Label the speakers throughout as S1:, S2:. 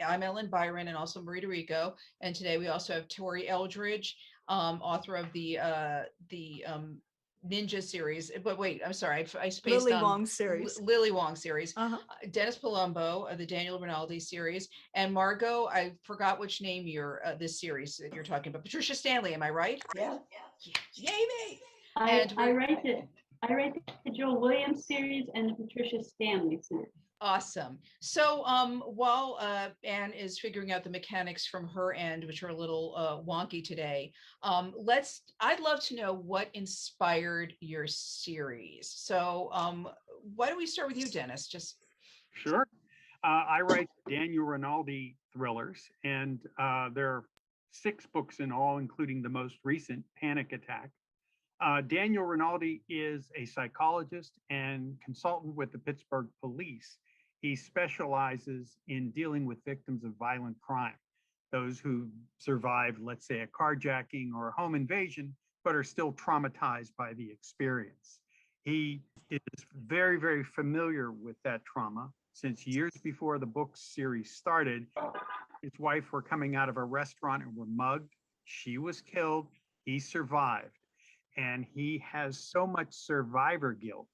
S1: I'm Ellen Byron and also Marie Rico. And today we also have Tori Edridge, author of the Ninja series. But wait, I'm sorry, I spaced
S2: Lily
S1: on
S2: Wong series.
S1: Lily Wong series.
S2: Uh-huh.
S1: Dennis Palumbo of the Daniel Rinaldi series, and Margot, I forgot which name this series that you're talking about. Patricia Stanley, am I right?
S3: Yeah.
S1: Yay me!
S4: I write the Joel Williams series and the Patricia Stanley series.
S1: Awesome. So while Anne is figuring out the mechanics from her end, which are a little wonky today, I'd love to know what inspired your series. So why don't we start with you, Dennis?
S5: Sure. I write Daniel Rinaldi thrillers, and there are 6 books in all, including the most recent, Panic Attack. Daniel Rinaldi is a psychologist and consultant with the Pittsburgh Police. He specializes in dealing with victims of violent crime, those who survived, let's say, a carjacking or a home invasion, but are still traumatized by the experience. He is very, very familiar with that trauma. Since years before the book series started, his wife were coming out of a restaurant and were mugged. She was killed. He survived. And he has so much survivor guilt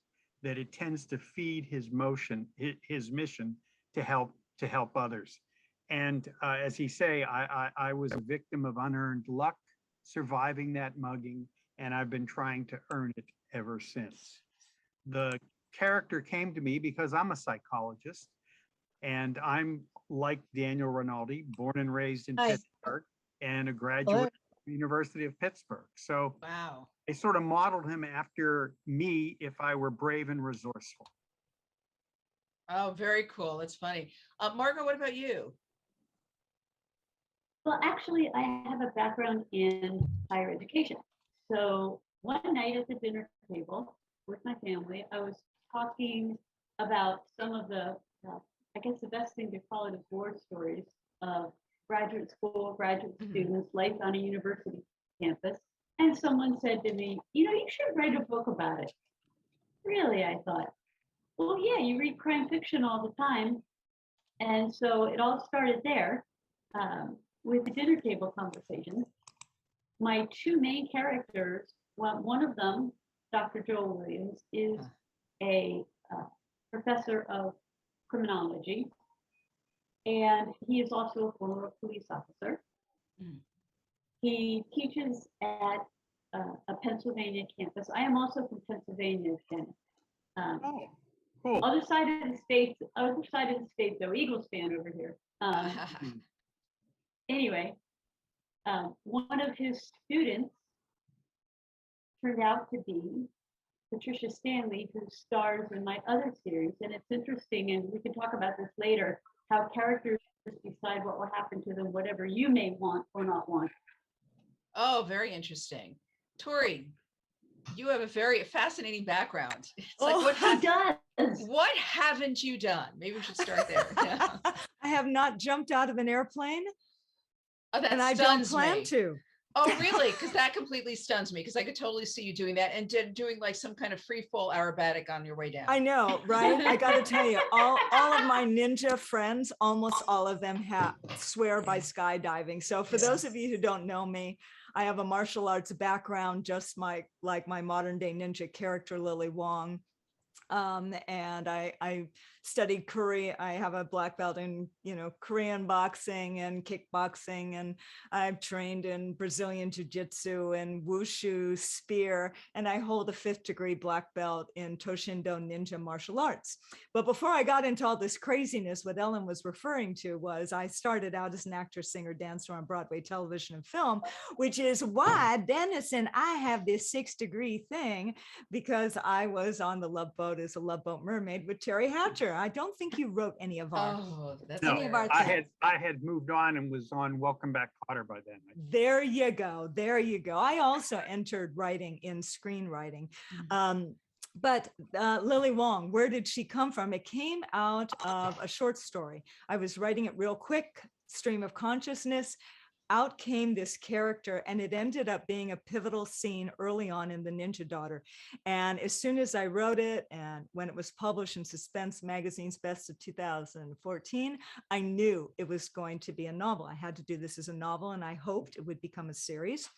S5: that it tends to feed his mission to help others. And as he say, I was a victim of unearned luck, surviving that mugging, and I've been trying to earn it ever since. The character came to me because I'm a psychologist, and I'm like Daniel Rinaldi, born and raised in Pittsburgh, and a graduate of the University of Pittsburgh. So
S1: Wow.
S5: I sort of modeled him after me if I were brave and resourceful.
S1: Oh, very cool. That's funny. Margot, what about you?
S4: Well, actually, I have a background in higher education. So one night at the dinner table with my family, I was talking about some of the, I guess the best thing to call it is war stories of graduate school, graduate students, life on a university campus. And someone said to me, you should write a book about it. Really, I thought, well, yeah, you read crime fiction all the time. And so it all started there with the dinner table conversations. My 2 main characters, well, one of them, Dr. Joel Williams, is a professor of criminology. And he is also a former police officer. He teaches at a Pennsylvania campus. I am also from Pennsylvania, Dennis.
S5: Cool.
S4: Other side of the state, though, Eagles fan over here. Anyway, one of his students turned out to be Patricia Stanley, who stars in my other series. And it's interesting, and we can talk about this later, how characters decide what will happen to them, whatever you may want or not want.
S1: Oh, very interesting. Tori, you have a very fascinating background. It's
S2: what
S1: haven't you done? Maybe we should start there. Yeah.
S2: I have not jumped out of an airplane.
S1: Oh, that
S2: and I don't plan to.
S1: Oh, really? Because that completely stuns me, because I could totally see you doing that and doing like some kind of free fall aerobatic on your way down.
S2: I know, right? I got to tell you, all of my ninja friends, almost all of them swear by skydiving. So for those of you who don't know me, I have a martial arts background, just like my modern day ninja character, Lily Wong. And I studied Korean. I have a black belt in, Korean boxing and kickboxing, and I've trained in Brazilian jiu-jitsu and wushu, spear, and I hold a 5th degree black belt in Toshindo ninja martial arts. But before I got into all this craziness, what Ellen was referring to was I started out as an actor, singer, dancer on Broadway, television, and film, which is why Dennis and I have this 6th degree thing, because I was on the Love Boat as a Love Boat mermaid with Terry Hatcher. I don't think you wrote any of our.
S1: Oh, that's
S5: no. I had moved on and was on Welcome Back, Kotter by then.
S2: There you go. There you go. I also entered writing in screenwriting. But Lily Wong, where did she come from? It came out of a short story. I was writing it real quick, stream of consciousness. out came this character, and it ended up being a pivotal scene early on in The Ninja Daughter. And as soon as I wrote it, and when it was published in Suspense Magazine's Best of 2014, I knew it was going to be a novel. I had to do this as a novel, and I hoped it would become a series.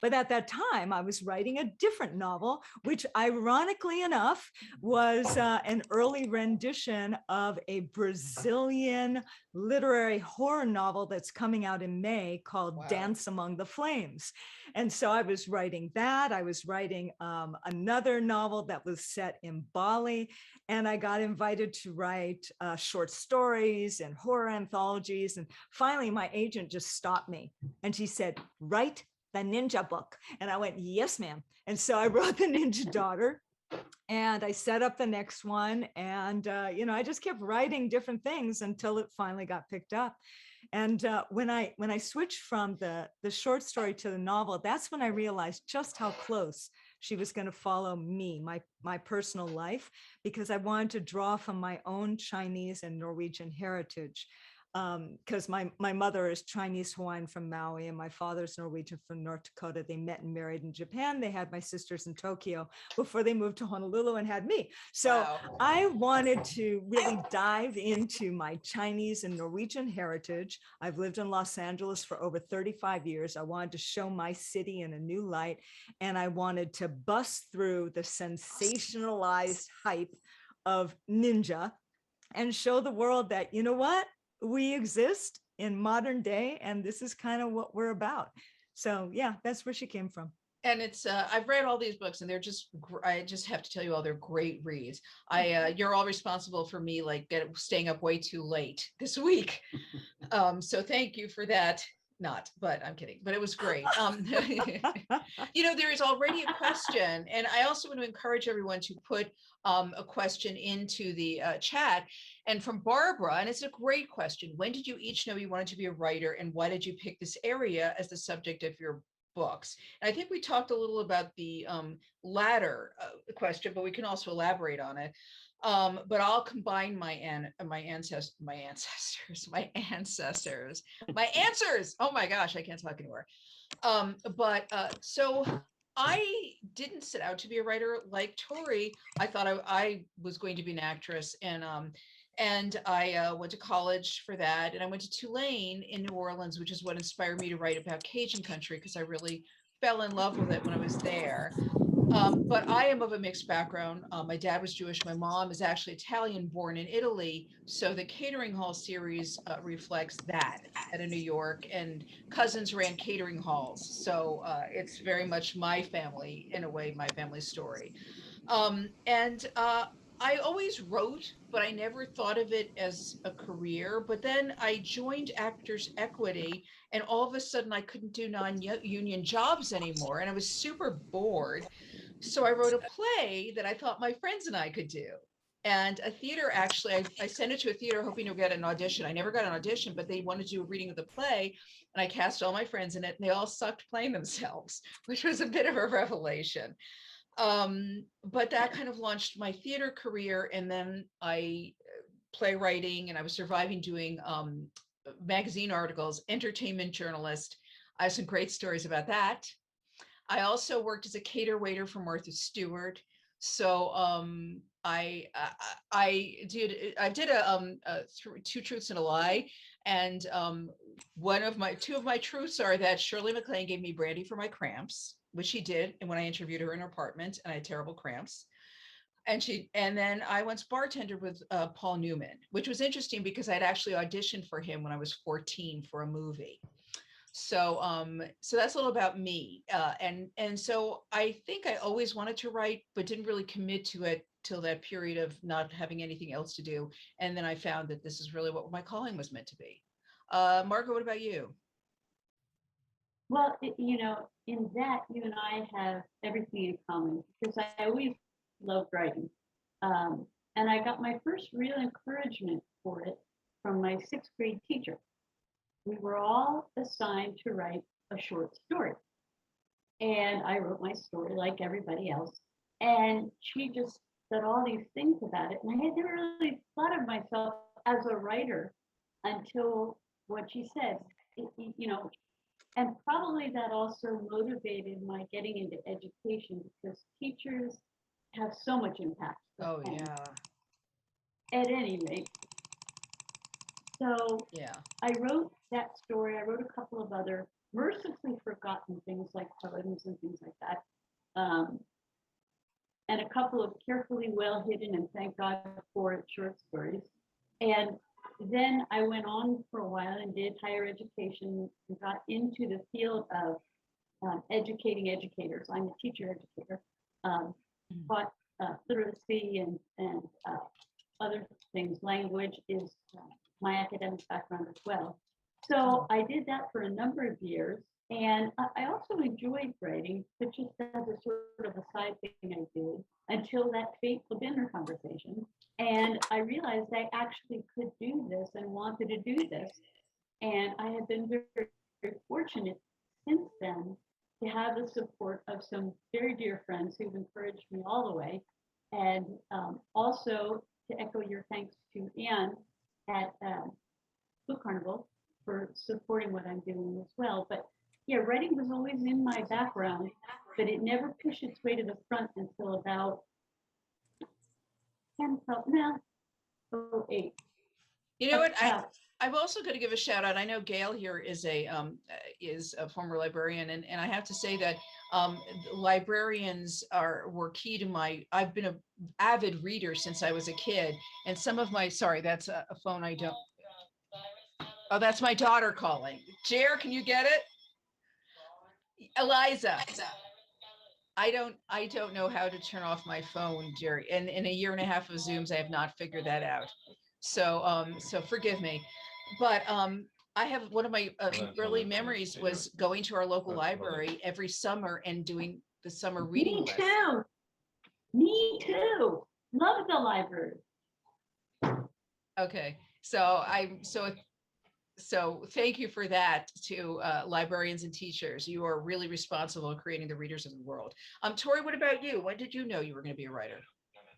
S2: But at that time, I was writing a different novel, which ironically enough was an early rendition of a Brazilian literary horror novel that's coming out in May called
S1: Wow.
S2: Dance Among the Flames. And so I was writing that. I was writing another novel that was set in Bali. And I got invited to write short stories and horror anthologies. And finally, my agent just stopped me and she said, write the ninja book. And I went, yes, ma'am. And so I wrote The Ninja Daughter, and I set up the next one. And, I just kept writing different things until it finally got picked up. And when I switched from the short story to the novel, that's when I realized just how close she was going to follow me, my personal life, because I wanted to draw from my own Chinese and Norwegian heritage. Because my mother is Chinese Hawaiian from Maui, and my father's Norwegian from North Dakota. They met and married in Japan. They had my sisters in Tokyo before they moved to Honolulu and had me. So
S1: Wow.
S2: I wanted to really dive into my Chinese and Norwegian heritage. I've lived in Los Angeles for over 35 years. I wanted to show my city in a new light, and I wanted to bust through the sensationalized hype of ninja and show the world that, you know what? We exist in modern day, and this is kind of what we're about. So yeah, that's where she came from.
S1: And it's I've read all these books, and they're just I just have to tell you all, they're great reads. You're all responsible for me staying up way too late this week. So thank you for that. Not, but I'm kidding, but it was great. There is already a question, and I also want to encourage everyone to put a question into the chat. And from Barbara, and it's a great question. When did you each know you wanted to be a writer, and why did you pick this area as the subject of your books? And I think we talked a little about the latter question, but we can also elaborate on it. But I'll combine my answers. Oh my gosh, I can't talk anymore. So I didn't set out to be a writer like Tori. I thought I was going to be an actress, and I went to college for that, and I went to Tulane in New Orleans, which is what inspired me to write about Cajun country, because I really fell in love with it when I was there. But I am of a mixed background. My dad was Jewish. My mom is actually Italian, born in Italy. So the Catering Hall series reflects that out of New York, and cousins ran catering halls. So it's very much my family, in a way, my family story. I always wrote, but I never thought of it as a career. But then I joined Actors Equity, and all of a sudden I couldn't do non-union jobs anymore, and I was super bored. So I wrote a play that I thought my friends and I could do. And a theater, actually, I sent it to a theater hoping to get an audition. I never got an audition, but they wanted to do a reading of the play, and I cast all my friends in it, and they all sucked playing themselves, which was a bit of a revelation. But that kind of launched my theater career, and then I playwriting, and I was surviving doing magazine articles, entertainment journalist. I have some great stories about that. I also worked as a cater waiter for Martha Stewart. So I did Two Truths and a Lie, and two of my truths are that Shirley MacLaine gave me brandy for my cramps, which she did, and when I interviewed her in her apartment, and I had terrible cramps. And then I once bartendered with Paul Newman, which was interesting because I'd actually auditioned for him when I was 14 for a movie. So that's a little about me. And so I think I always wanted to write, but didn't really commit to it till that period of not having anything else to do. And then I found that this is really what my calling was meant to be. Margot, what about you?
S4: Well, in that, you and I have everything in common, because I always loved writing. And I got my first real encouragement for it from my 6th grade teacher. We were all assigned to write a short story. And I wrote my story like everybody else. And she just said all these things about it. And I had never really thought of myself as a writer until what she said. and probably that also motivated my getting into education because teachers have so much impact.
S1: Oh, yeah.
S4: At any rate, so
S1: Yeah.
S4: I wrote that story. I wrote a couple of other mercifully forgotten things like poems and things like that. And a couple of carefully well hidden and thank God for it short stories. And then I went on for a while and did higher education and got into the field of educating educators. I'm a teacher educator, but literacy and other things. Language is my academic background as well. So I did that for a number of years. And I also enjoyed writing, but just as a sort of a side thing I did until that fateful dinner conversation. And I realized I actually could do this and wanted to do this. And I have been very, very fortunate since then to have the support of some very dear friends who've encouraged me all the way. And also to echo your thanks to Anne at Book Carnival for supporting what I'm doing as well. But yeah, writing was always in my background, but it never pushed its way to the front until about 08.
S1: You know what? I'm also going to give a shout out. I know Gail here is a former librarian, and I have to say that librarians were key to I've been an avid reader since I was a kid, and some of my, sorry, that's a phone I don't. Oh, that's my daughter calling. Jer, can you get it? Eliza. I don't know how to turn off my phone, Jerry. And in a year and a half of Zooms, I have not figured that out. So so forgive me. But I have one of my early memories was going to our local library every summer and doing the summer reading list.
S4: Me too. Love the library.
S1: Okay, so thank you for that to librarians and teachers. You are really responsible in creating the readers of the world. Tori, what about you? When did you know you were going to be a writer?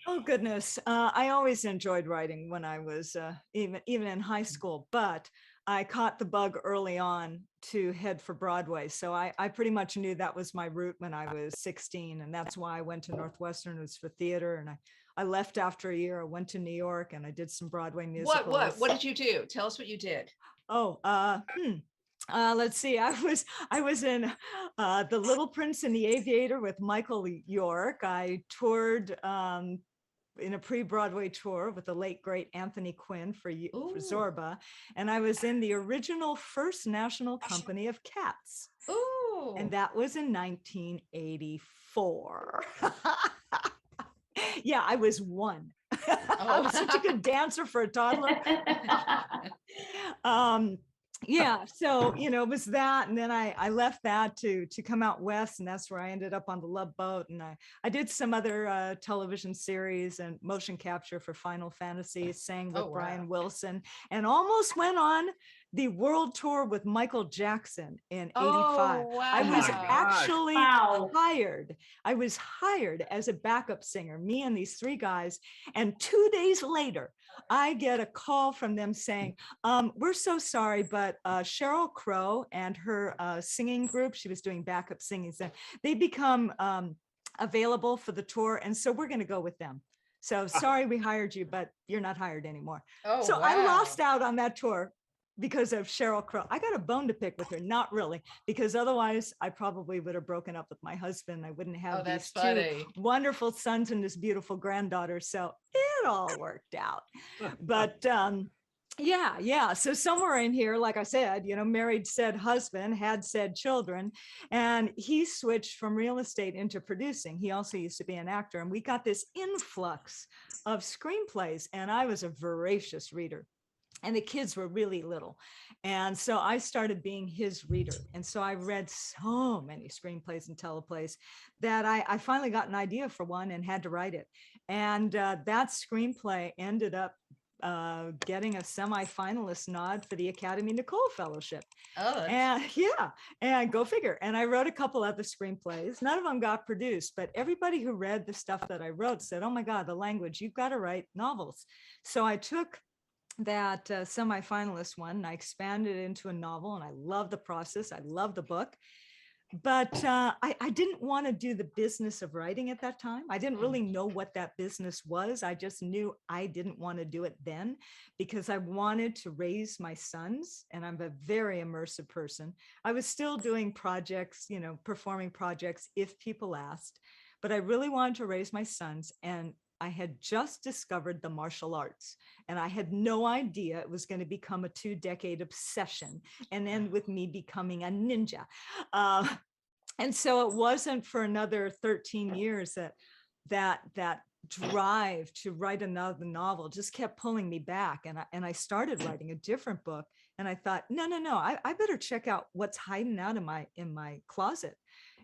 S2: Oh, goodness. I always enjoyed writing when I was even in high school, but I caught the bug early on to head for Broadway. So I pretty much knew that was my route when I was 16. And that's why I went to Northwestern. It was for theater. And I left after a year. I went to New York and I did some Broadway musicals.
S1: What did you do? Tell us what you did.
S2: Oh, let's see. I was in The Little Prince and the Aviator with Michael York. I toured in a pre-Broadway tour with the late great Anthony Quinn for Zorba, and I was in the original First National Company of Cats.
S1: Ooh.
S2: And that was in 1984. Yeah, I was one. I was such a good dancer for a toddler. Yeah, so it was that, and then I left that to come out west, and that's where I ended up on the Love Boat, and I did some other television series and motion capture for Final Fantasy, sang with Brian Wilson, and almost went on the world tour with Michael Jackson in 85.
S1: Oh, wow.
S2: I was actually hired. I was hired as a backup singer, me and these three guys. And 2 days later, I get a call from them saying, we're so sorry, but Sheryl Crow and her singing group, she was doing backup singing, so they become available for the tour. And so we're going to go with them. So sorry, we hired you, but you're not hired anymore.
S1: Oh,
S2: so
S1: wow.
S2: I lost out on that tour because of Sheryl Crow. I got a bone to pick with her, not really, because otherwise I probably would have broken up with my husband. I wouldn't have these two wonderful sons and this beautiful granddaughter. So it all worked out. But yeah. So somewhere in here, like I said, married said husband, had said children, and he switched from real estate into producing. He also used to be an actor, and we got this influx of screenplays, and I was a voracious reader. And the kids were really little. And so I started being his reader. And so I read so many screenplays and teleplays that I finally got an idea for one and had to write it. And that screenplay ended up getting a semi-finalist nod for the Academy Nicole Fellowship. And go figure. And I wrote a couple other screenplays. None of them got produced, but everybody who read the stuff that I wrote said, oh my God, the language, you've got to write novels. So I took that semi-finalist one, and I expanded it into a novel, and I love the process. I love the book. But I didn't want to do the business of writing at that time. I didn't really know what that business was. I just knew I didn't want to do it then because I wanted to raise my sons, and I'm a very immersive person. I was still doing projects, performing projects if people asked, but I really wanted to raise my sons. And I had just discovered the martial arts, and I had no idea it was going to become a 2-decade obsession and end with me becoming a ninja. And so it wasn't for another 13 years that drive to write another novel just kept pulling me back. And I started writing a different book, and I thought, no, I better check out what's hiding out in my closet.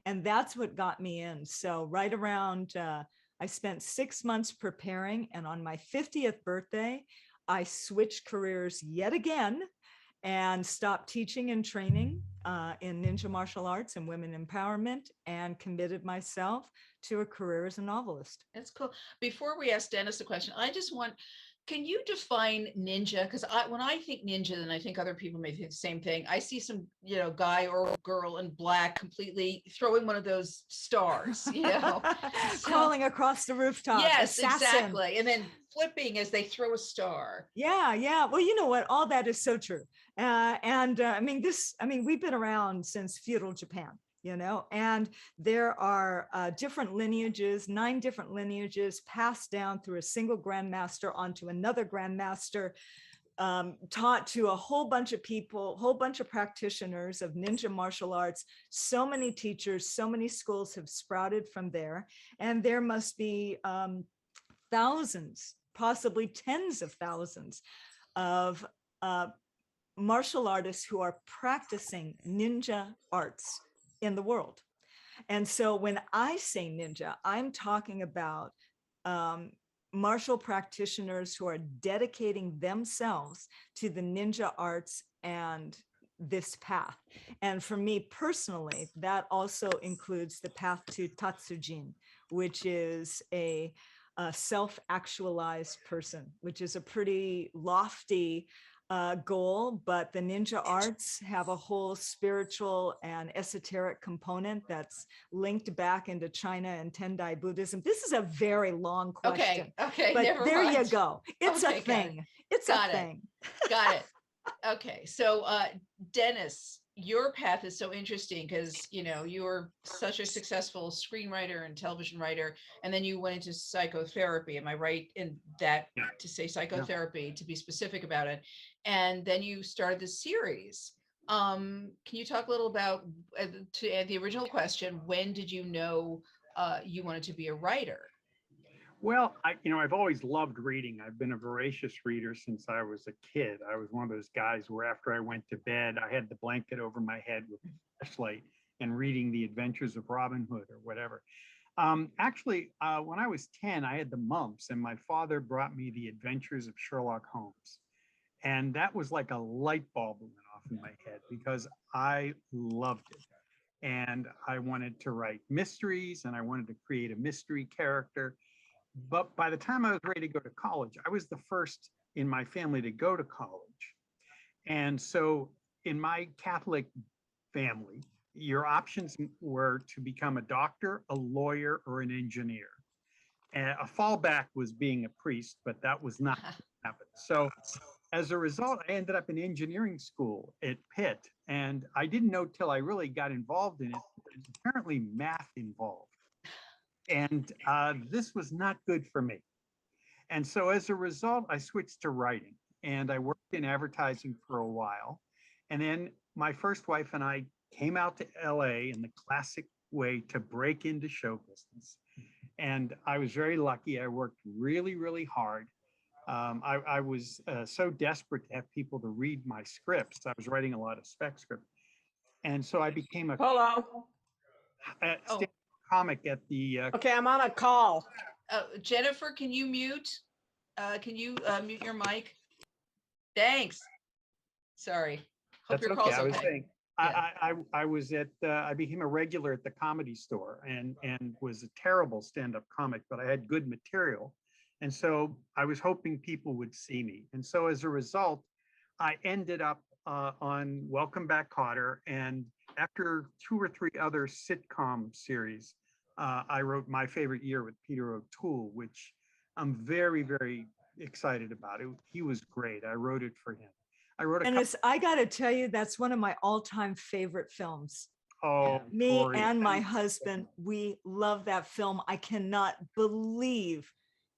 S2: And that's what got me in. So right around, I spent 6 months preparing, and on my 50th birthday, I switched careers yet again and stopped teaching and training in ninja martial arts and women empowerment, and committed myself to a career as a novelist.
S1: That's cool. Before we ask Dennis a question, can you define ninja? Because when I think ninja, then I think other people may think the same thing. I see some, guy or girl in black completely throwing one of those stars,
S2: Crawling across the rooftop.
S1: Yes,
S2: assassin.
S1: exactly. And then flipping as they throw a star.
S2: Yeah. Well, you know what? All that is so true. We've been around since feudal Japan. And there are different lineages, 9 different lineages passed down through a single grandmaster onto another grandmaster, taught to a whole bunch of people, whole bunch of practitioners of ninja martial arts. So many teachers, so many schools have sprouted from there. And there must be thousands, possibly tens of thousands of martial artists who are practicing ninja arts in the world. And so when I say ninja, I'm talking about martial practitioners who are dedicating themselves to the ninja arts and this path. And for me personally, that also includes the path to Tatsujin, which is a self-actualized person, which is a pretty lofty goal, but the ninja arts have a whole spiritual and esoteric component that's linked back into China and Tendai Buddhism. This is a very long question.
S1: Okay,
S2: but
S1: never
S2: there
S1: mind.
S2: You go. It's
S1: Okay,
S2: a thing. It's
S1: got
S2: a thing.
S1: Got it. Okay, so Dennis, your path is so interesting because you're such a successful screenwriter and television writer, and then you went into psychotherapy. Am I right in that, to say psychotherapy, to be specific about it? And then you started the series. Can you talk a little about, to add the original question, when did you know you wanted to be a writer?
S5: Well, I've always loved reading. I've been a voracious reader since I was a kid. I was one of those guys where after I went to bed, I had the blanket over my head with a flashlight and reading The Adventures of Robin Hood or whatever. When I was 10, I had the mumps, and my father brought me The Adventures of Sherlock Holmes. And that was like a light bulb went off in my head because I loved it. And I wanted to write mysteries, and I wanted to create a mystery character. But by the time I was ready to go to college, I was the first in my family to go to college. And so in my Catholic family, your options were to become a doctor, a lawyer, or an engineer. And a fallback was being a priest, but that was not what happened. So as a result, I ended up in engineering school at Pitt. And I didn't know till I really got involved in it, there's apparently math involved. And this was not good for me. And so as a result, I switched to writing, and I worked in advertising for a while. And then my first wife and I came out to LA in the classic way to break into show business. And I was very lucky. I worked really, really hard. I was so desperate to have people to read my scripts. I was writing a lot of spec scripts. And so I became a comic at the
S3: Okay, I'm on a call.
S1: Jennifer, can you mute? Mute your mic? Thanks. Sorry. Hope your call's okay.
S5: I was saying, I became a regular at the Comedy Store and was a terrible stand-up comic, but I had good material. And so I was hoping people would see me. And so as a result, I ended up on Welcome Back, Kotter. And after 2 or 3 other sitcom series, I wrote My Favorite Year with Peter O'Toole, which I'm very, very excited about. He was great. I wrote it for him. I wrote a couple.
S2: I got to tell you, that's one of my all-time favorite films.
S5: Oh,
S2: Me
S5: Tori.
S2: and my husband, we love that film. I cannot believe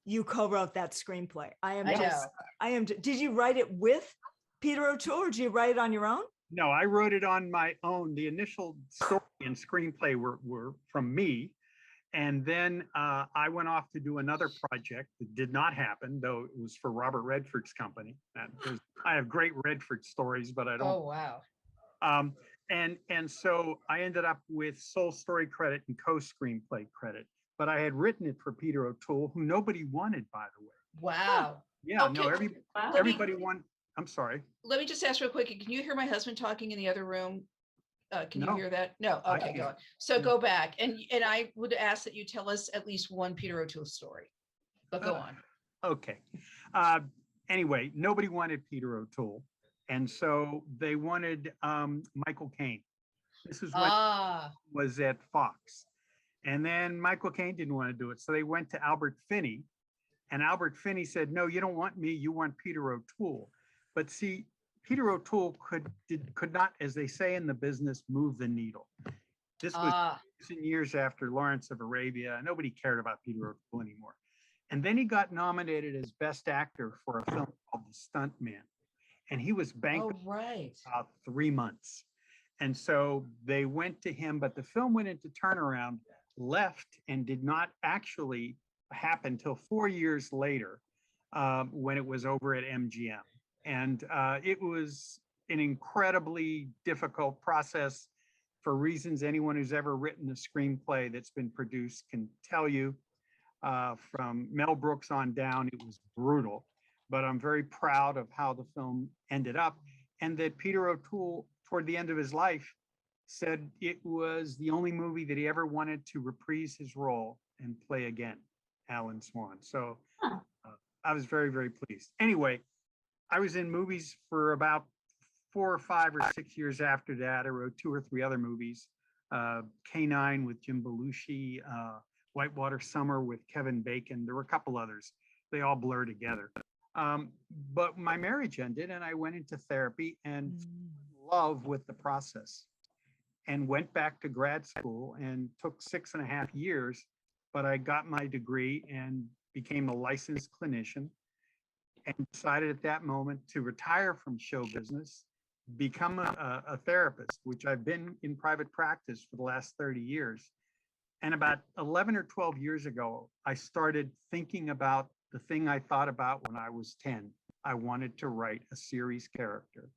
S2: you co-wrote that screenplay.
S1: I know.
S2: Did you write it with Peter O'Toole, or did you write it on your own?
S5: No, I wrote it on my own. The initial story and screenplay were from me. And then I went off to do another project that did not happen, though it was for Robert Redford's company. I have great Redford stories, but I don't.
S1: Oh, wow.
S5: And so I ended up with sole story credit and co-screenplay credit. But I had written it for Peter O'Toole, who nobody wanted, by the way.
S1: Wow.
S5: Yeah,
S1: Okay.
S5: no,
S4: Wow.
S5: everybody wanted. I'm sorry.
S1: Let me just ask real quick. Can you hear my husband talking in the other room? Can you
S5: No.
S1: hear that? No.
S5: I
S1: Okay,
S5: can't.
S1: go on. So go back, and I would ask that you tell us at least one Peter O'Toole story. But go on.
S5: Okay. Anyway, nobody wanted Peter O'Toole. And so they wanted Michael Caine. This is when was at Fox. And then Michael Caine didn't want to do it. So they went to Albert Finney. And Albert Finney said, no, you don't want me. You want Peter O'Toole. But see, Peter O'Toole could not, as they say in the business, move the needle. This was years and years after Lawrence of Arabia. Nobody cared about Peter O'Toole anymore. And then he got nominated as Best Actor for a film called The Stuntman. And he was bankrupt about 3 months. And so they went to him, but the film went into turnaround, left, and did not actually happen until 4 years later when it was over at MGM. And it was an incredibly difficult process for reasons anyone who's ever written a screenplay that's been produced can tell you. From Mel Brooks on down, it was brutal. But I'm very proud of how the film ended up, and that Peter O'Toole, toward the end of his life, said it was the only movie that he ever wanted to reprise his role and play again, Alan Swan. So I was very, very pleased. Anyway, I was in movies for about 4 or 5 or 6 years after that. I wrote 2 or 3 other movies, K9 with Jim Belushi, Whitewater Summer with Kevin Bacon. There were a couple others. They all blur together. But my marriage ended and I went into therapy and fell in love with the process and went back to grad school and took 6.5 years, but I got my degree and became a licensed clinician and decided at that moment to retire from show business, become a therapist, which I've been in private practice for the last 30 years. And about 11 or 12 years ago, I started thinking about the thing I thought about when I was 10. I wanted to write a series character.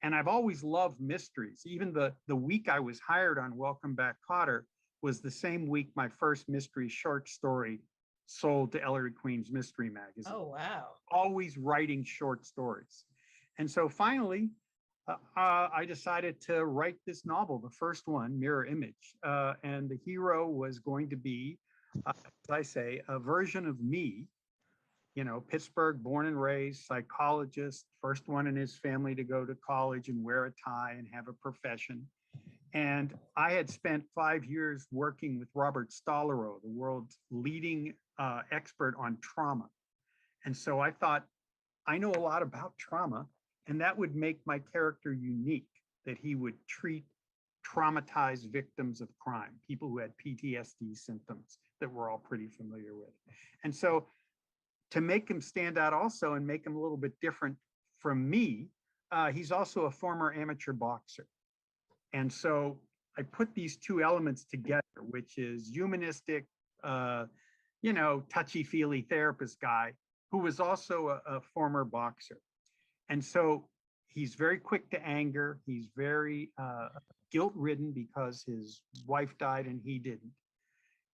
S5: And I've always loved mysteries. Even the week I was hired on Welcome Back, Kotter was the same week my first mystery short story sold to Ellery Queen's Mystery Magazine.
S1: Oh, wow.
S5: Always writing short stories. And so finally, I decided to write this novel, the first one, Mirror Image. And the hero was going to be, as I say, a version of me, you know, Pittsburgh, born and raised, psychologist, first one in his family to go to college and wear a tie and have a profession. And I had spent 5 years working with Robert Stollerow, the world's leading expert on trauma. And so I thought, I know a lot about trauma, and that would make my character unique, that he would treat traumatized victims of crime, people who had PTSD symptoms that we're all pretty familiar with. And so to make him stand out also and make him a little bit different from me, he's also a former amateur boxer. And so I put these two elements together, which is humanistic, you know, touchy-feely therapist guy who was also a former boxer. And so he's very quick to anger. He's very guilt-ridden because his wife died and he didn't.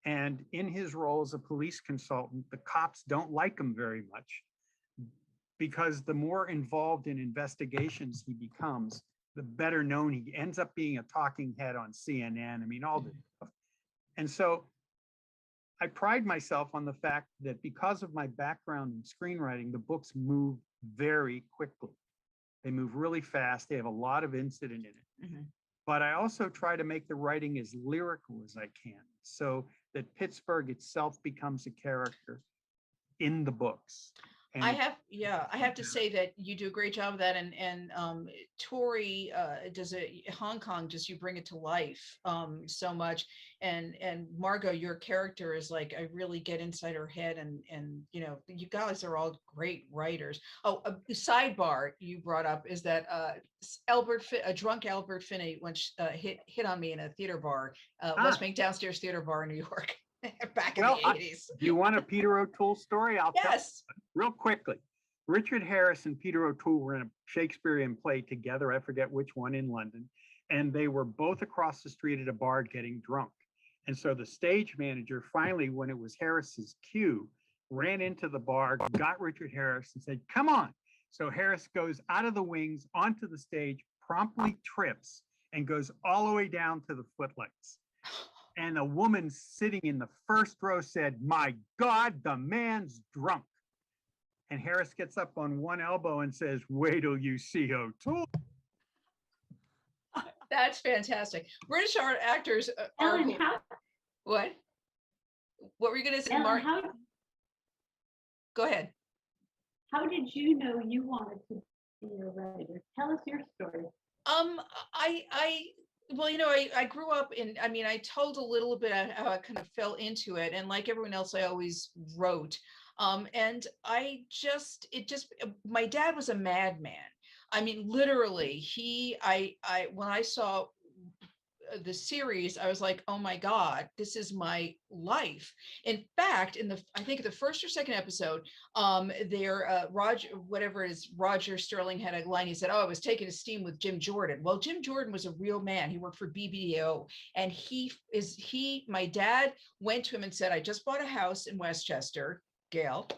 S5: And in his role as a police consultant, the cops don't like him very much because the more involved in investigations he becomes, the better known he ends up being a talking head on CNN. I mean, all this stuff. And so I pride myself on the fact that because of my background in screenwriting, the books move very quickly. They move really fast. They have a lot of incident in it.
S1: Mhm.
S5: But I also try to make the writing as lyrical as I can so that Pittsburgh itself becomes a character in the books.
S1: I
S5: And
S1: have to say that you do a great job of that, and Tori does it. Hong Kong, just you bring it to life so much, and Margot, your character is like, I really get inside her head, and you know, you guys are all great writers. Oh, a sidebar you brought up is that a drunk Albert Finney once hit on me in a theater bar, West Bank Downstairs Theater Bar in New York. Back in the 80s.
S5: Do you want a Peter O'Toole story? I'll tell
S1: Yes.
S5: you real quickly. Richard Harris and Peter O'Toole were in a Shakespearean play together. I forget which one, in London. And they were both across the street at a bar getting drunk. And so the stage manager finally, when it was Harris's cue, ran into the bar, got Richard Harris and said, "Come on." So Harris goes out of the wings onto the stage, promptly trips, and goes all the way down to the footlights. And a woman sitting in the first row said, "My God, the man's drunk." And Harris gets up on one elbow and says, "Wait till you see O'Toole."
S1: That's fantastic. British art actors are
S4: Ellen,
S1: what? What were you going to say,
S4: Ellen,
S1: Mark? Go ahead.
S4: how did you know you wanted to be a writer? Tell us your story.
S1: Well, you know, I grew up in, I mean, I told a little bit how I kind of fell into it. And like everyone else, I always wrote. And my dad was a madman. I mean, literally, when I saw the series, I was like, oh my God, this is my life. In fact, I think the first or second episode, Roger Sterling had a line. He said, "Oh, I was taking a steam with Jim Jordan." Well, Jim Jordan was a real man. He worked for BBDO, and my dad went to him and said, "I just bought a house in Westchester, Gail,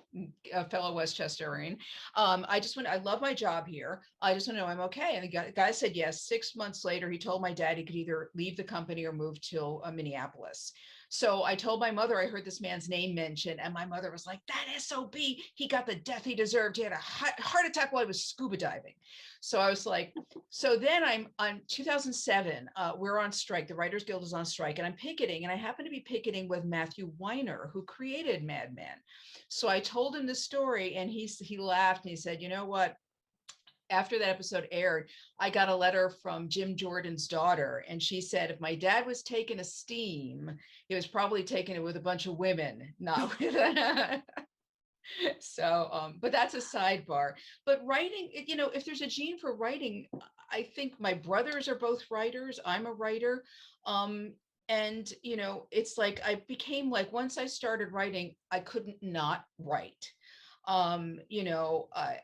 S1: a fellow Westchesterian. I love my job here. I just want to know I'm okay." And the guy said yes. 6 months later, he told my dad he could either leave the company or move to Minneapolis. So I told my mother I heard this man's name mentioned, and my mother was like, "That SOB, he got the death he deserved. He had a heart attack while he was scuba diving." So I was like, so then I'm 2007, we're on strike. The Writers Guild is on strike, and I'm picketing, and I happen to be picketing with Matthew Weiner, who created Mad Men. So I told him the story, and he laughed and he said, "You know what? After that episode aired, I got a letter from Jim Jordan's daughter, and she said if my dad was taking a steam, he was probably taking it with a bunch of women, not with." So, but that's a sidebar. But writing, you know, if there's a gene for writing, I think my brothers are both writers. I'm a writer. And, you know, it's like I became like, once I started writing, I couldn't not write. You know, I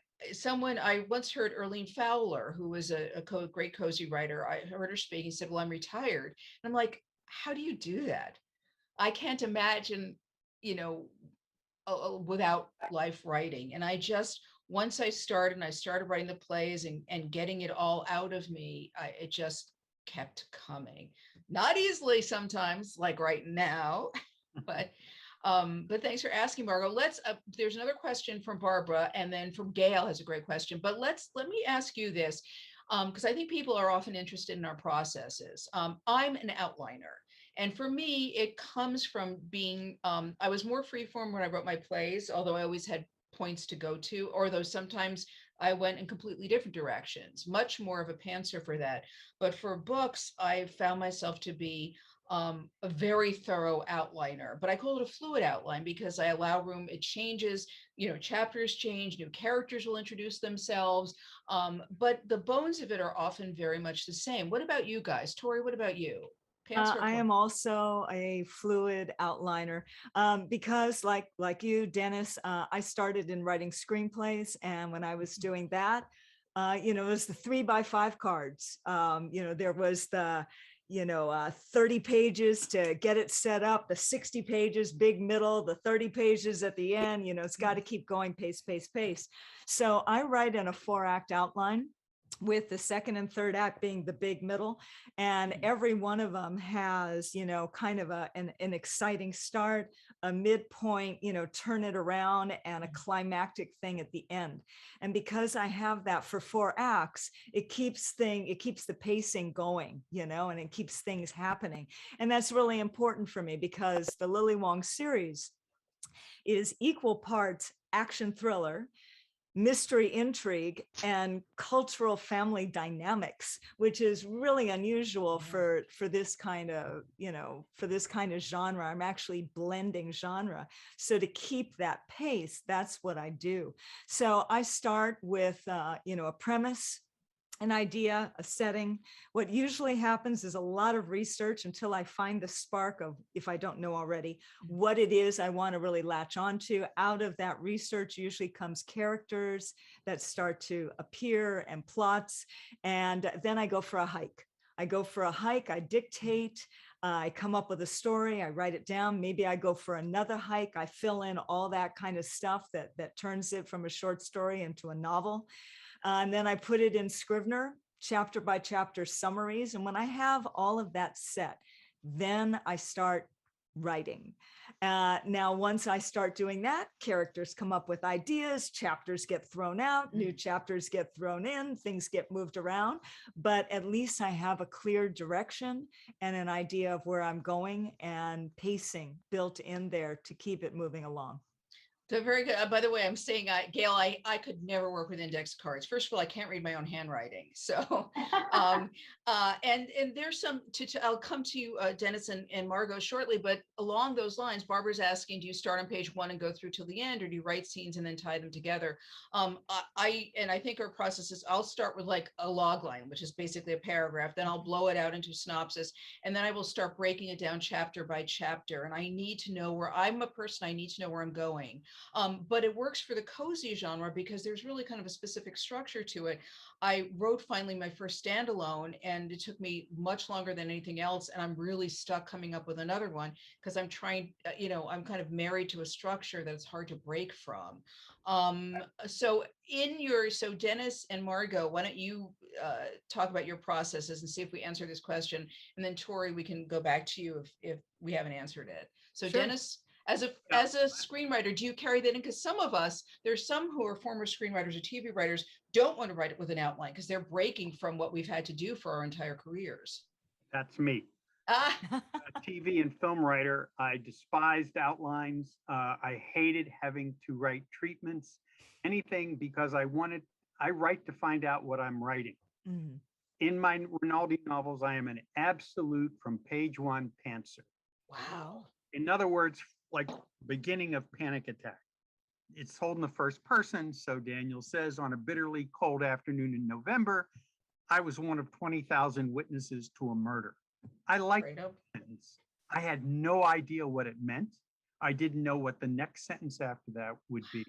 S1: once heard Erlene Fowler, who was a great cozy writer. I heard her speak. He said, "Well, I'm retired." And I'm like, how do you do that? I can't imagine, you know, without life writing. And once I started writing the plays and getting it all out of me, it just kept coming. Not easily sometimes, like right now, but thanks for asking, Margot. There's another question from Barbara, and then from Gail has a great question, but let me ask you this, because I think people are often interested in our processes. I'm an outliner. And for me, it comes from being, I was more freeform when I wrote my plays, although I always had points to go to, or though sometimes I went in completely different directions, much more of a pantser for that. But for books, I found myself to be a very thorough outliner, but I call it a fluid outline because I allow room. It changes, you know, chapters change, new characters will introduce themselves. But the bones of it are often very much the same. What about you guys? Tori, what about you?
S2: I am also a fluid outliner because like you, Dennis, I started in writing screenplays. And when I was doing that, you know, it was the 3x5 cards. You know, there was the, 30 pages to get it set up, the 60 pages, big middle, the 30 pages at the end, you know, it's got to keep going, pace, pace, pace. So I write in a 4-act outline. with the second and third act being the big middle. And every one of them has, kind of an exciting start, a midpoint, turn it around, and a climactic thing at the end. And because I have that for 4 acts, it keeps the pacing going, and it keeps things happening. And that's really important for me because the Lily Wong series is equal parts action thriller, mystery intrigue, and cultural family dynamics, which is really unusual for this kind of genre. I'm actually blending genre. So to keep that pace, that's what I do. So I start with a premise, an idea, a setting. What usually happens is a lot of research until I find the spark of, if I don't know already, what it is I want to really latch onto. Out of that research usually comes characters that start to appear and plots. And then I go for a hike. I dictate, I come up with a story, I write it down. Maybe I go for another hike. I fill in all that kind of stuff that turns it from a short story into a novel. And then I put it in Scrivener, chapter by chapter summaries. And when I have all of that set, then I start writing. Now, once I start doing that, characters come up with ideas, chapters get thrown out, new chapters get thrown in, things get moved around, but at least I have a clear direction and an idea of where I'm going and pacing built in there to keep it moving along.
S1: So very good. By the way, I'm saying, Gail, I could never work with index cards. First of all, I can't read my own handwriting. So, and there's some, I'll come to you, Dennis and Margot shortly, but along those lines, Barbara's asking, do you start on page 1 and go through till the end, or do you write scenes and then tie them together? I think our process is, I'll start with like a log line, which is basically a paragraph, then I'll blow it out into synopsis, and then I will start breaking it down chapter by chapter. And I need to know where I'm a person, I need to know where I'm going. But it works for the cozy genre because there's really kind of a specific structure to it. I wrote finally my first standalone, and it took me much longer than anything else. And I'm really stuck coming up with another one because I'm trying, I'm kind of married to a structure that it's hard to break from. So Dennis and Margot, why don't you talk about your processes and see if we answer this question, and then Tori, we can go back to you if we haven't answered it. So
S2: Sure.
S1: Dennis, as a screenwriter, do you carry that in? Because some of us, there's some who are former screenwriters or TV writers, don't want to write it with an outline because they're breaking from what we've had to do for our entire careers.
S5: That's me. A TV and film writer, I despised outlines. I hated having to write treatments, anything, because I write to find out what I'm writing. Mm-hmm. In my Rinaldi novels, I am an absolute from page 1 pantser.
S1: Wow.
S5: In other words, like beginning of Panic Attack. It's told in the first person. So Daniel says, on a bitterly cold afternoon in November, I was one of 20,000 witnesses to a murder. I liked the sentence. I had no idea what it meant. I didn't know what the next sentence after that would be.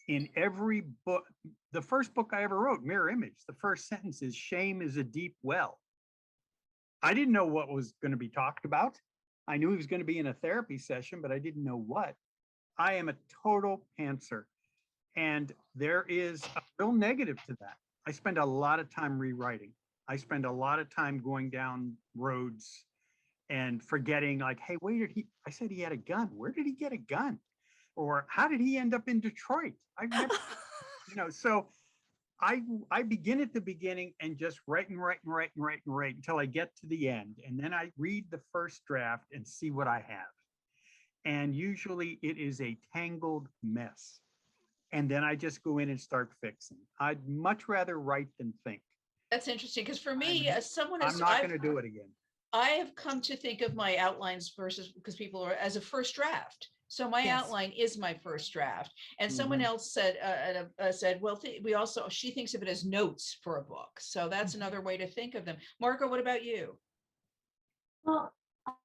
S5: In every book, the first book I ever wrote, Mirror Image, the first sentence is, shame is a deep well. I didn't know what was going to be talked about. I knew he was going to be in a therapy session, but I didn't know what. I am a total pantser. And there is a real negative to that. I spend a lot of time rewriting. I spend a lot of time going down roads and forgetting, like, hey, I said he had a gun. Where did he get a gun? Or how did he end up in Detroit? I've never, so I begin at the beginning and just write until I get to the end. And then I read the first draft and see what I have. And usually it is a tangled mess. And then I just go in and start fixing. I'd much rather write than think.
S1: That's interesting, because for me, as someone,
S5: I'm not going to do it again.
S1: I have come to think of my outlines because people are as a first draft. So my outline is my first draft. And someone else said, well, she thinks of it as notes for a book. So that's another way to think of them. Margot, what about you?
S4: Well,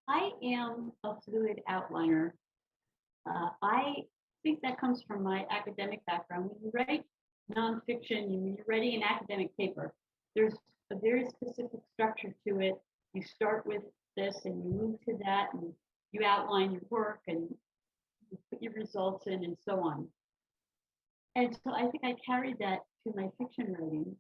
S4: I am a fluid outliner. I think that comes from my academic background. When you write nonfiction, you're writing an academic paper, there's a very specific structure to it. You start with this and you move to that, and you outline your work and you put your results in and so on. And so I think I carried that to my fiction writing.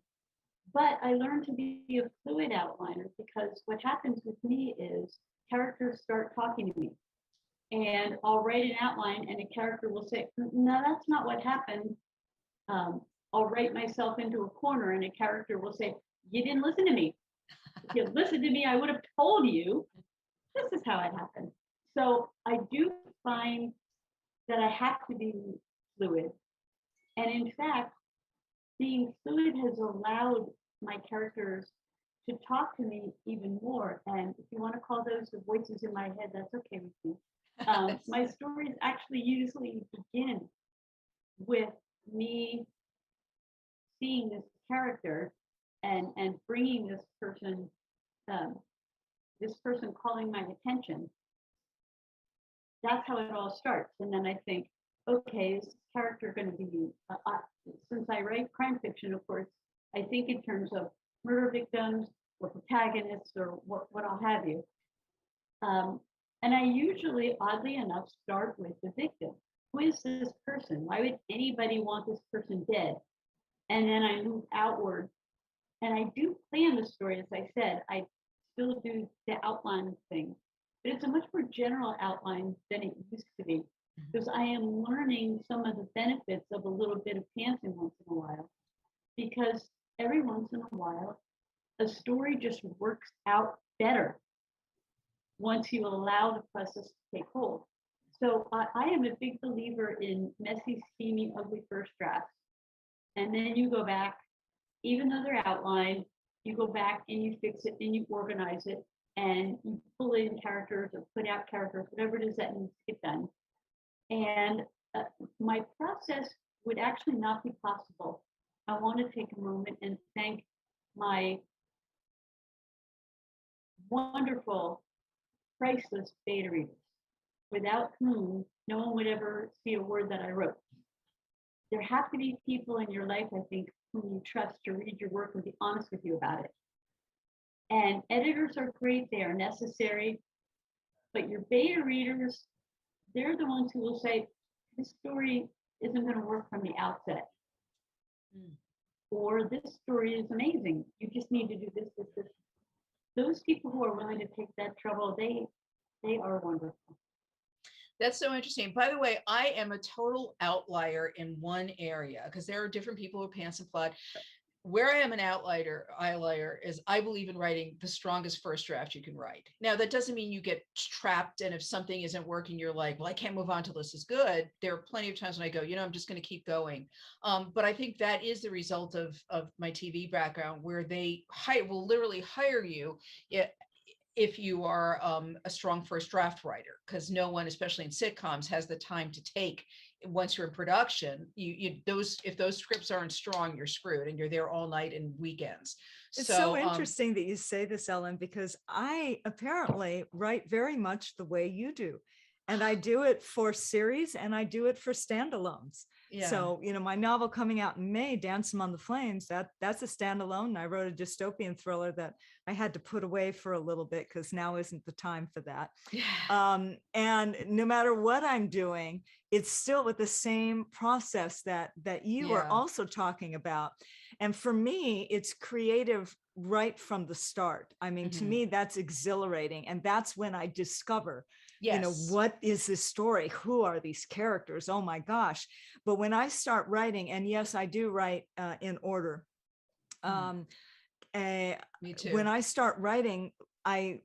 S4: But I learned to be a fluid outliner because what happens with me is characters start talking to me. And I'll write an outline and a character will say, no, that's not what happened. I'll write myself into a corner and a character will say, you didn't listen to me. If you listened to me, I would have told you this is how it happened. So I do find that I have to be fluid. And in fact, being fluid has allowed my characters to talk to me even more. And if you want to call those the voices in my head, that's okay with me. My stories actually usually begin with me seeing this character and bringing this person calling my attention. That's how it all starts. And then I think, okay, is this character going to be, since I write crime fiction, of course, I think in terms of murder victims or protagonists or what I'll have you. And I usually, oddly enough, start with the victim. Who is this person? Why would anybody want this person dead? And then I move outward. And I do plan the story, as I said. I still do the outline thing. But it's a much more general outline than it used to be. Because I am learning some of the benefits of a little bit of pantsing once in a while. Because every once in a while, a story just works out better once you allow the process to take hold. So I am a big believer in messy, steamy, ugly first drafts. And then you go back, even though they're outlined, you go back and you fix it and you organize it and you pull in characters or put out characters, whatever it is that needs to get done. And my process would actually not be possible. I want to take a moment and thank my wonderful, priceless beta readers, without whom no one would ever see a word that I wrote. There have to be people in your life, I think, whom you trust to read your work and be honest with you about it. And editors are great, they are necessary, but your beta readers, they're the ones who will say, this story isn't going to work from the outset. Or this story is amazing. You just need to do this, this, this. Those people who are willing to take that trouble, they are wonderful.
S1: That's so interesting. By the way, I am a total outlier in one area because there are different people who pants and plot. Where I am an outlier is I believe in writing the strongest first draft you can write. Now, that doesn't mean you get trapped. And if something isn't working, you're like, well, I can't move on till this is good. There are plenty of times when I go, I'm just going to keep going. But I think that is the result of my TV background, where they will literally hire you if you are a strong first draft writer, because no one, especially in sitcoms, has the time to take. Once you're in production, if those scripts aren't strong, you're screwed, and you're there all night and weekends.
S2: It's so interesting that you say this, Ellen, because I apparently write very much the way you do. And I do it for series and I do it for standalones. Yeah. So, my novel coming out in May, Dance Among the Flames, that's a standalone. I wrote a dystopian thriller that I had to put away for a little bit because now isn't the time for that. Yeah. And no matter what I'm doing, it's still with the same process that you are also talking about. And for me, it's creative right from the start. I mean, to me, that's exhilarating. And that's when I discover, what is this story? Who are these characters? Oh my gosh. But when I start writing, and yes, I do write in order. Me too. When I start writing, I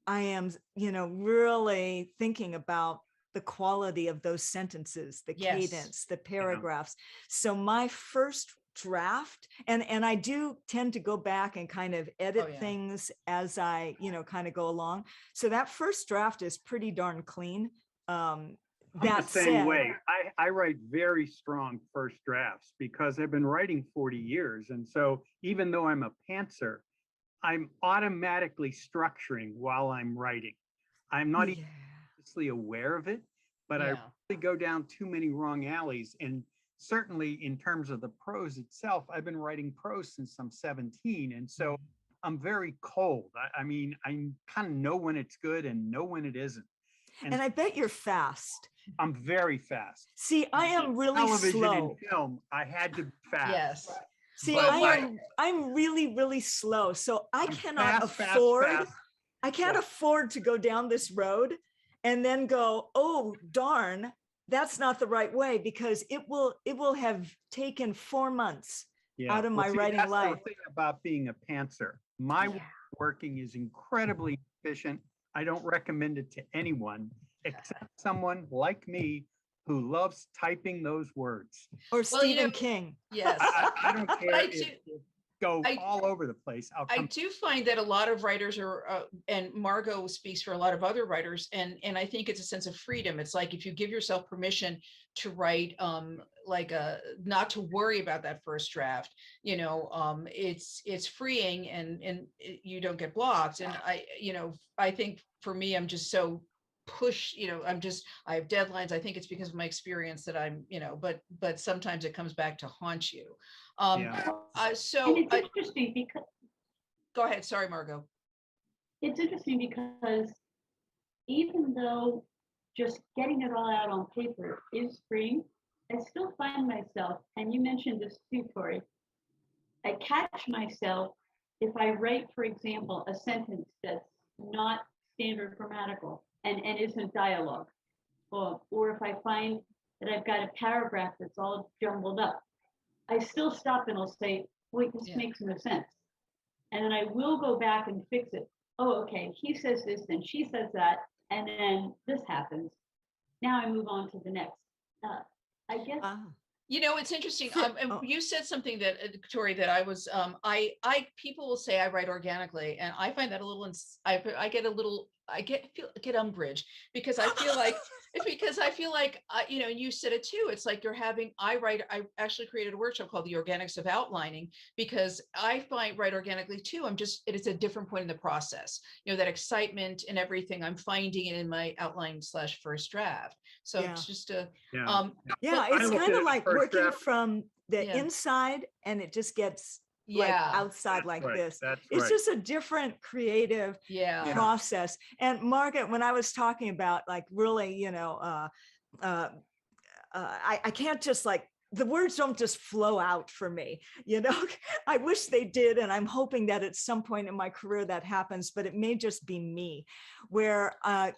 S2: am, really thinking about the quality of those sentences, the cadence, the paragraphs. So my first draft, and I do tend to go back and kind of edit things as I, kind of go along. So that first draft is pretty darn clean.
S5: I'm the same way. I write very strong first drafts because I've been writing 40 years. And so even though I'm a pantser, I'm automatically structuring while I'm writing. I'm not even consciously aware of it, but I really go down too many wrong alleys. And certainly in terms of the prose itself, I've been writing prose since I'm 17. And so I'm very cold. I mean, I kind of know when it's good and know when it isn't.
S2: And I bet you're fast.
S5: I'm very fast.
S2: See, I am really
S5: television
S2: slow.
S5: and film, I had to be fast.
S1: Yes.
S2: See,
S5: But
S2: I'm really, really slow. So I
S5: I'm
S2: cannot
S5: fast, fast,
S2: afford,
S5: fast.
S2: I can't
S5: Yeah.
S2: afford to go down this road and then go, oh, darn, that's not the right way, because it will have taken 4 months
S5: Yeah.
S2: out of
S5: Well,
S2: my
S5: see,
S2: writing
S5: that's
S2: life.
S5: the thing about being a pantser. My
S2: Yeah.
S5: working is incredibly efficient. I don't recommend it to anyone except someone like me who loves typing those words.
S2: Or
S1: Well, you know,
S2: Stephen King.
S1: yes.
S5: I don't care
S1: I
S5: if
S1: do.
S5: it go
S1: I-
S5: all over the place. I'll
S1: I
S5: come.
S1: do find that a lot of writers are, and Margot speaks for a lot of other writers, and I think it's a sense of freedom. It's like if you give yourself permission to write, like not to worry about that first draft, it's freeing, and you don't get blocked. And I think for me, I'm just so push, I have deadlines. I think it's because of my experience that I'm, but sometimes it comes back to haunt you.
S5: Yeah.
S1: So
S4: And it's interesting because
S1: go ahead. Sorry, Margot.
S4: even though just getting it all out on paper is freeing, I still find myself, and you mentioned this too, Tori, I catch myself if I write, for example, a sentence that's not standard grammatical and isn't dialogue, or if I find that I've got a paragraph that's all jumbled up, I still stop and I'll say, wait, this
S1: Yeah.
S4: makes no sense. And then I will go back and fix it. Oh, okay, he says this, and she says that, and then this happens. Now I move on to the next. I guess
S2: Ah.
S1: It's interesting. And
S2: Oh.
S1: you said something that, Tori, that I was, people will say I write organically, and I find that a little, I get umbrage, because I feel like, you said it too. It's like I actually created a workshop called The Organics of Outlining, because I write organically too. It's a different point in the process, that excitement and everything. I'm finding it in my outline / first draft. So
S2: Yeah.
S1: it's just a,
S5: Yeah.
S2: Yeah,
S5: I
S2: it's
S5: looked
S2: kind
S5: at
S2: of
S5: it
S2: like
S5: first
S2: working
S5: draft.
S2: from the
S1: Yeah.
S2: inside, and it just gets like
S1: yeah,
S2: outside
S5: That's
S2: like
S5: right.
S2: this.
S5: That's
S2: It's
S5: right.
S2: just a different creative
S1: yeah.
S2: process. And Margaret, when I was talking about like really, I can't just like, the words don't just flow out for me, I wish they did. And I'm hoping that at some point in my career that happens, but it may just be me, where, I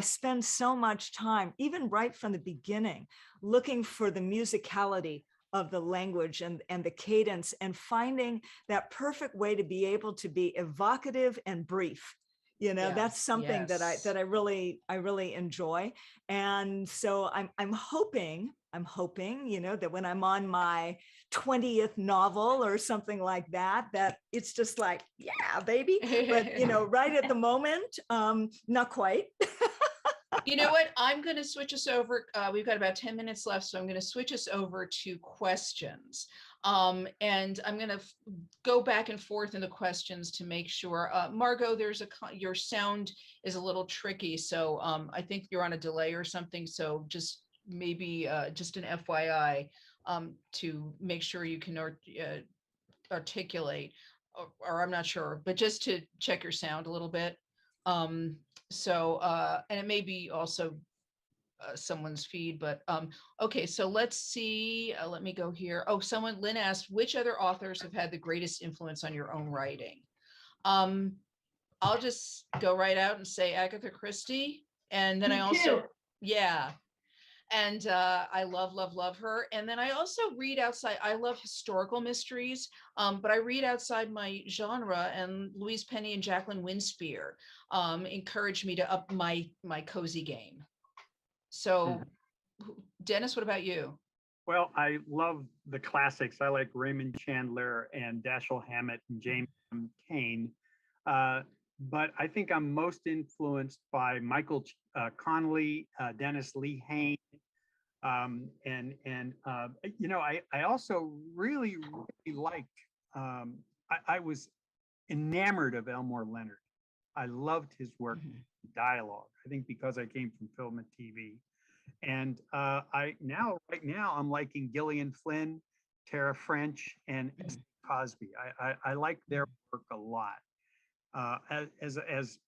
S2: spend so much time, even right from the beginning, looking for the musicality of the language and the cadence, and finding that perfect way to be able to be evocative and brief. That's something
S1: Yes.
S2: that I really enjoy. And so I'm hoping, that when I'm on my 20th novel or something like that, that it's just like, yeah, baby. But, right at the moment, not quite.
S1: You know what? I'm going to switch us over. We've got about 10 minutes left, so I'm going to switch us over to questions. And I'm going to go back and forth in the questions to make sure. Margot, your sound is a little tricky, so I think you're on a delay or something. So just maybe just an FYI, to make sure you can articulate, or I'm not sure, but just to check your sound a little bit. So, and it may be also someone's feed, but okay, so let's see. Let me go here. Oh, Lynn asked, which other authors have had the greatest influence on your own writing? I'll just go right out and say Agatha Christie. And then
S4: Me
S1: I also,
S4: too.
S1: yeah. And I love her. And then I also read outside. I love historical mysteries, but I read outside my genre. And Louise Penny and Jacqueline Winspear encouraged me to up my cozy game. So, Dennis, what about you?
S5: Well, I love the classics. I like Raymond Chandler and Dashiell Hammett and James M. Cain. But I think I'm most influenced by Michael Connelly, Dennis Lee Hayne. I also really liked, I was enamored of Elmore Leonard. I loved his work, dialogue. I think because I came from film and TV. And right now I'm liking Gillian Flynn, Tara French, and S. Cosby. I like their work a lot. As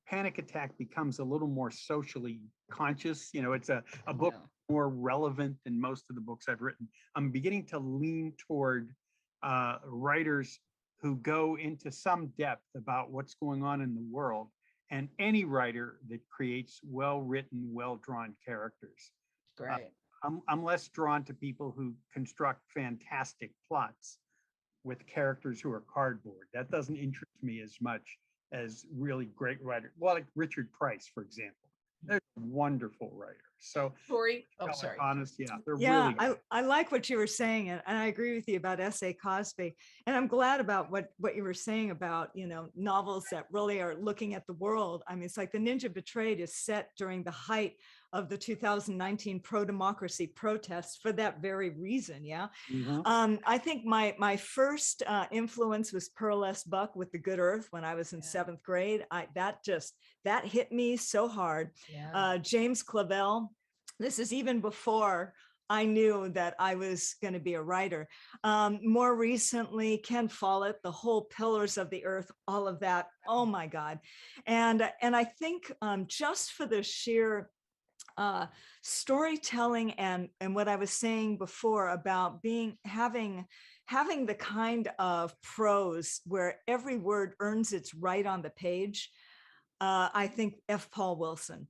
S5: Panic Attack becomes a little more socially conscious, it's a book more relevant than most of the books I've written. I'm beginning to lean toward writers who go into some depth about what's going on in the world, and any writer that creates well-written, well-drawn characters.
S1: Great.
S5: I'm less drawn to people who construct fantastic plots with characters who are cardboard. That doesn't interest me as much as really great writers. Well, like Richard Price, for example. They're a wonderful writer. So
S1: Tori, oh,
S5: Sherlock
S1: sorry.
S5: Holmes, yeah, they're
S2: Yeah,
S5: really good.
S2: I like what you were saying, and I agree with you about S.A. Cosby. And I'm glad about what you were saying about, novels that really are looking at the world. I mean, it's like The Ninja Betrayed is set during the height of the 2019 pro-democracy protests for that very reason. Yeah.
S5: Mhm.
S2: I think my first influence was Pearl S. Buck with The Good Earth when I was in
S1: Yeah.
S2: 7th grade. That hit me so hard.
S1: Yeah.
S2: James Clavell. This is even before I knew that I was going to be a writer. More recently, Ken Follett, the whole Pillars of the Earth, all of that. Oh my God. And I think just for the sheer storytelling and what I was saying before about having the kind of prose where every word earns its right on the page. I think F. Paul Wilson.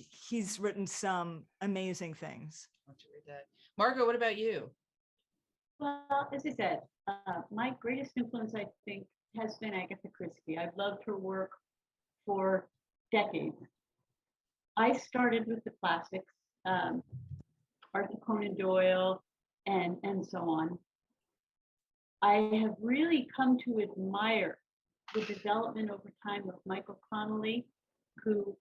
S2: He's written some amazing things.
S1: I'll have to read that. Margot, what about you?
S4: Well, as I said, my greatest influence, I think, has been Agatha Christie. I've loved her work for decades. I started with the classics, Arthur Conan Doyle, and so on. I have really come to admire the development over time of Michael Connelly, who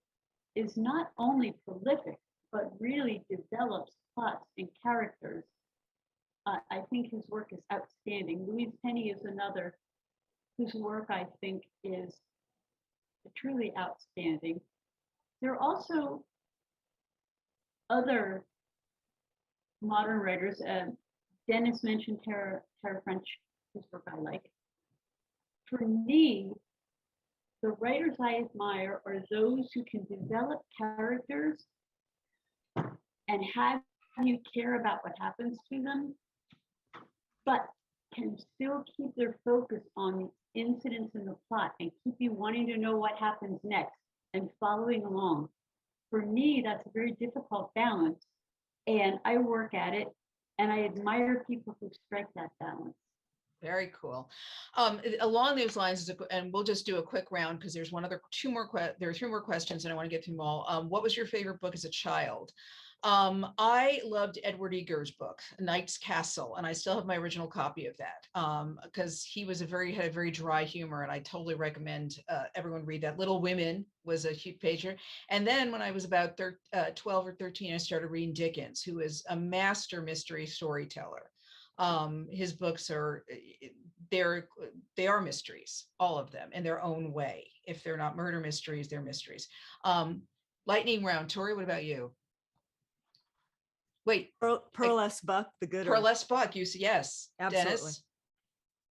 S4: is not only prolific, but really develops plots and characters. I think his work is outstanding. Louise Penny is another whose work I think is truly outstanding. There are also other modern writers. Dennis mentioned Tara French, whose work I like. For me, the writers I admire are those who can develop characters and have you care about what happens to them, but can still keep their focus on the incidents in the plot and keep you wanting to know what happens next and following along. For me, that's a very difficult balance, and I work at it, and I admire people who strike that balance.
S1: Very cool. Along those lines, and we'll just do a quick round because there's there are 3 more questions and I want to get through them all. What was your favorite book as a child? I loved Edward Eger's book, Knight's Castle, and I still have my original copy of that because he had a very dry humor, and I totally recommend everyone read that. Little Women was a huge pager. And then when I was about 12 or 13, I started reading Dickens, who is a master mystery storyteller. His books they are mysteries, all of them in their own way. If they're not murder mysteries, they're mysteries. Lightning round. Tori, what about you? Wait,
S2: Pearl S. Buck, The Good
S1: Pearl
S2: Earth.
S1: S. Buck, yes.
S2: Absolutely.
S1: Dennis?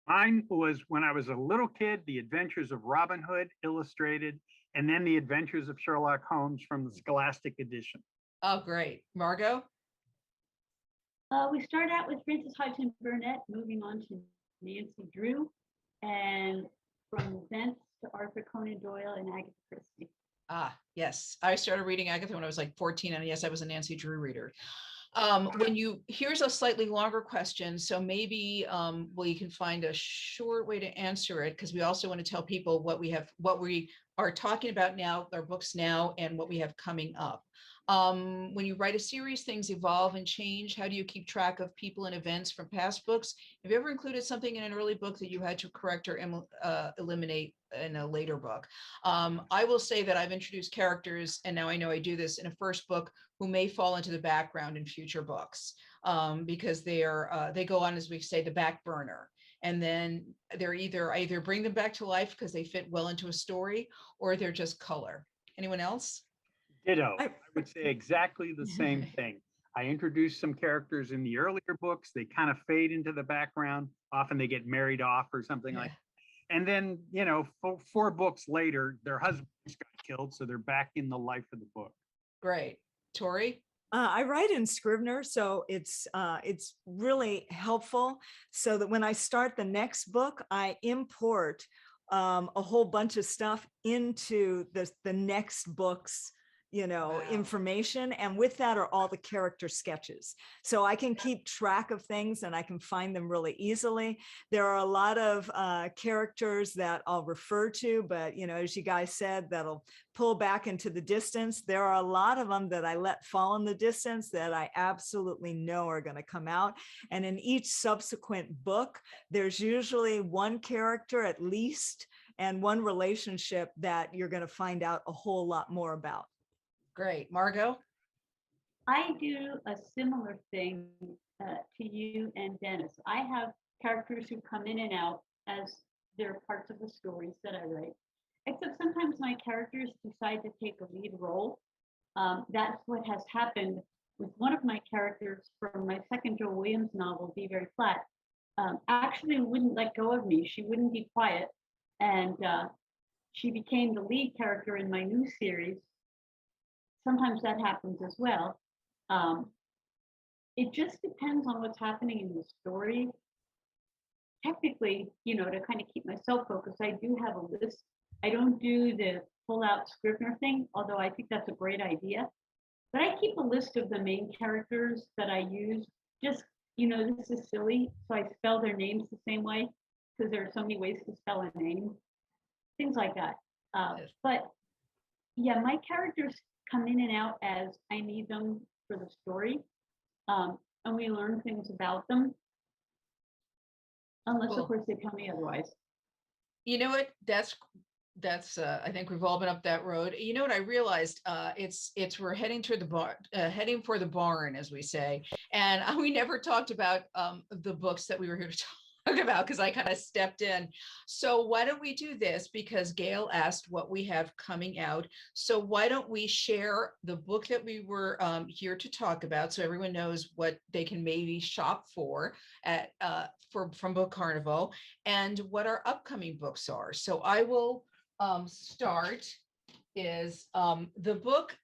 S5: Mine was when I was a little kid, The Adventures of Robin Hood illustrated, and then The Adventures of Sherlock Holmes from the Scholastic edition.
S1: Oh, great. Margot?
S4: We started out with Frances Hodgson Burnett, moving on to Nancy Drew, and from thence to Arthur Conan Doyle and Agatha Christie.
S1: Ah, yes. I started reading Agatha when I was like 14, and yes, I was a Nancy Drew reader. Here's a slightly longer question, so maybe you can find a short way to answer it, because we also want to tell people what we are talking about now, our books now, and what we have coming up. When you write a series, things evolve and change. How do you keep track of people and events from past books? Have you ever included something in an early book that you had to correct or eliminate in a later book? I will say that I've introduced characters, and now I know I do this in a first book, who may fall into the background in future books because they go on, as we say, the back burner. And then I either bring them back to life because they fit well into a story, or they're just color. Anyone else?
S5: Ditto. I would say exactly the same thing. I introduced some characters in the earlier books. They kind of fade into the background. Often they get married off or something like that. And then, 4 books later, their husbands got killed, so they're back in the life of the book.
S1: Great. Tori?
S2: I write in Scrivener, so it's really helpful. So that when I start the next book, I import a whole bunch of stuff into the next book's
S1: Wow.
S2: information, and with that are all the character sketches, so I can keep track of things and I can find them really easily. There are a lot of characters that I'll refer to, but as you guys said, that'll pull back into the distance. There are a lot of them that I let fall in the distance that I absolutely know are going to come out, and in each subsequent book there's usually one character at least and one relationship that you're going to find out a whole lot more about.
S1: Great. Margot?
S4: I do a similar thing to you and Dennis. I have characters who come in and out as they're parts of the stories that I write. Except sometimes my characters decide to take a lead role. That's what has happened with one of my characters from my second Joel Williams novel, Be Very Flat. Actually wouldn't let go of me. She wouldn't be quiet. And she became the lead character in my new series. Sometimes that happens as well. It just depends on what's happening in the story. Technically, to kind of keep myself focused, I do have a list. I don't do the pull out Scrivener thing, although I think that's a great idea. But I keep a list of the main characters that I use. Just, this is silly, so I spell their names the same way because there are so many ways to spell a name. Things like that. But yeah, my characters come in and out as I need them for the story. And we learn things about them. Unless,
S1: Cool.
S4: of course, they tell me otherwise.
S1: You know what? That's I think we've all been up that road. You know what I realized? It's we're heading toward the bar, heading for the barn, as we say. And we never talked about the books that we were here to talk about because I kind of stepped in. So why don't we do this? Because Gail asked what we have coming out. So why don't we share the book that we were here to talk about, so everyone knows what they can maybe shop for at from Book Carnival, and what our upcoming books are. So I will start. Is the book.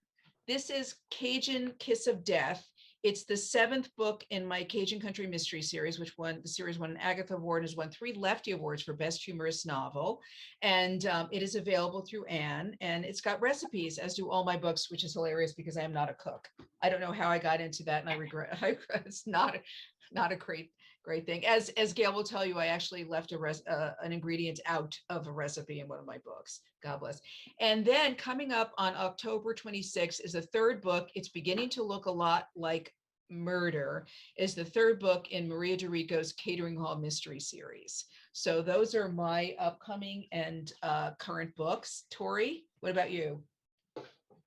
S1: This is Cajun Kiss of Death. It's the 7th book in my Cajun Country Mystery series, the series won an Agatha Award, has won 3 Lefty Awards for Best Humorous Novel. And it is available through Anne, and it's got recipes, as do all my books, which is hilarious because I am not a cook. I don't know how I got into that, and I regret it's not a great thing. As Gail will tell you, I actually left an ingredient out of a recipe in one of my books. God bless. And then coming up on October 26th is the 3rd book. It's beginning to look a lot like Murder, is the 3rd book in Maria Dorico's Catering Hall Mystery Series. So those are my upcoming and current books. Tori, what about you?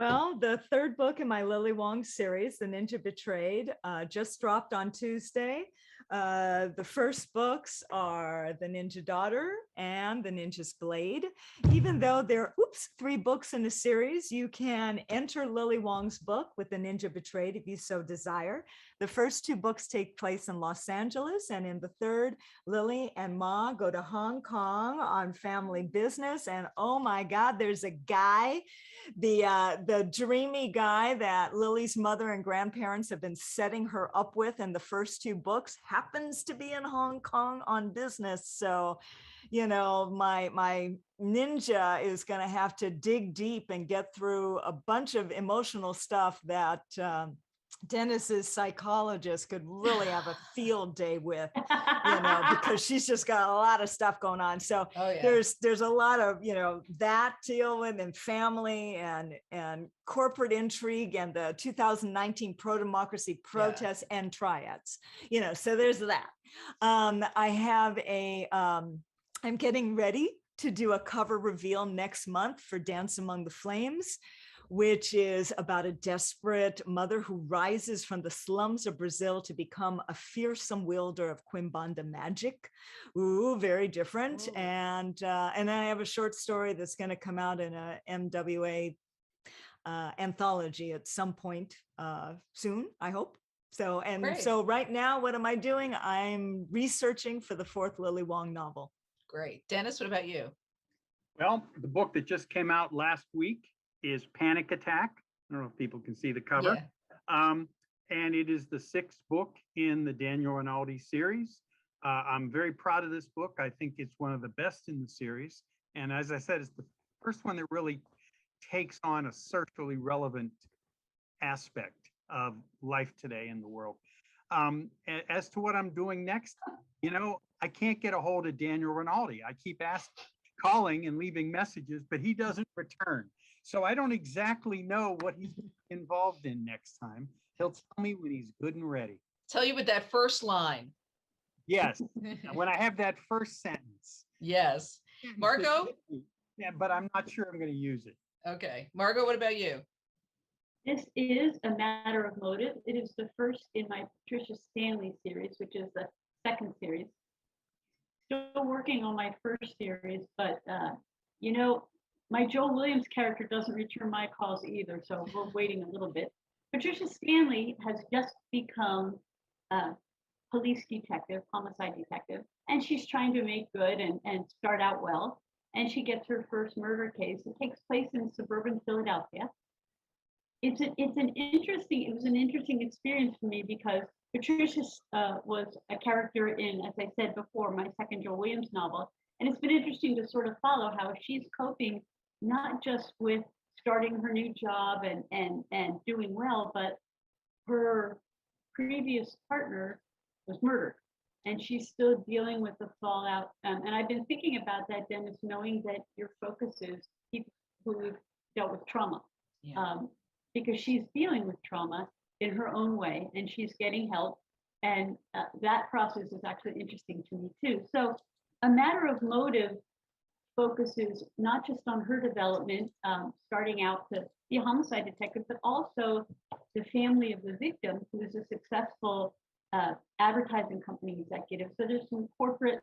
S2: Well, the 3rd book in my Lily Wong series, The Ninja Betrayed, just dropped on Tuesday. The first books are The Ninja Daughter and The Ninja's Blade. Even though there are 3 books in the series, you can enter Lily Wong's book with The Ninja Betrayed if you so desire. The first 2 books take place in Los Angeles, and in the 3rd, Lily and Ma go to Hong Kong on family business. And oh my God, there's a guy, the dreamy guy that Lily's mother and grandparents have been setting her up with in the first 2 books, happens to be in Hong Kong on business. So, my ninja is going to have to dig deep and get through a bunch of emotional stuff that Dennis's psychologist could really have a field day with, because she's just got a lot of stuff going on. So there's a lot of, that to deal with, and family and corporate intrigue and the 2019 pro-democracy protests and triads, so there's that. I have I'm getting ready to do a cover reveal next month for Dance Among the Flames, which is about a desperate mother who rises from the slums of Brazil to become a fearsome wielder of Quimbanda magic. Ooh, very different. Ooh. And then I have a short story that's going to come out in a MWA anthology at some point soon, I hope. So right now, what am I doing? I'm researching for the 4th Lily Wong novel.
S1: Great. Dennis, what about you?
S5: Well, the book that just came out last week is Panic Attack. I don't know if people can see the cover. And it is the 6th book in the Daniel Rinaldi series. I'm very proud of this book. I think it's one of the best in the series. And as I said, it's the first one that really takes on a socially relevant aspect of life today in the world. As to what I'm doing next, I can't get a hold of Daniel Rinaldi. I keep calling and leaving messages, but he doesn't return. So I don't exactly know what he's involved in next time. He'll tell me when he's good and ready.
S1: Tell you with that first line.
S5: Yes, when I have that first sentence.
S1: Yes. Margot?
S5: Yeah, but I'm not sure I'm going to use it.
S1: Okay. Margot, what about you?
S4: This is A Matter of Motive. It is the first in my Patricia Stanley series, which is the 2nd series. Still working on my first series, but my Joel Williams character doesn't return my calls either, so we're waiting a little bit. Patricia Stanley has just become a police detective, homicide detective, and she's trying to make good and start out well. And she gets her first murder case. It takes place in suburban Philadelphia. It was an interesting experience for me because Patricia was a character in, as I said before, my second Joel Williams novel. And it's been interesting to sort of follow how she's coping, not just with starting her new job and doing well, but her previous partner was murdered. And she's still dealing with the fallout. And I've been thinking about that, Dennis, knowing that your focus is people who've dealt with trauma.
S1: Yeah.
S4: Because she's dealing with trauma in her own way and she's getting help. And that process is actually interesting to me too. So A Matter of Motive focuses not just on her development, starting out to be a homicide detective, but also the family of the victim, who is a successful advertising company executive. So there's some corporate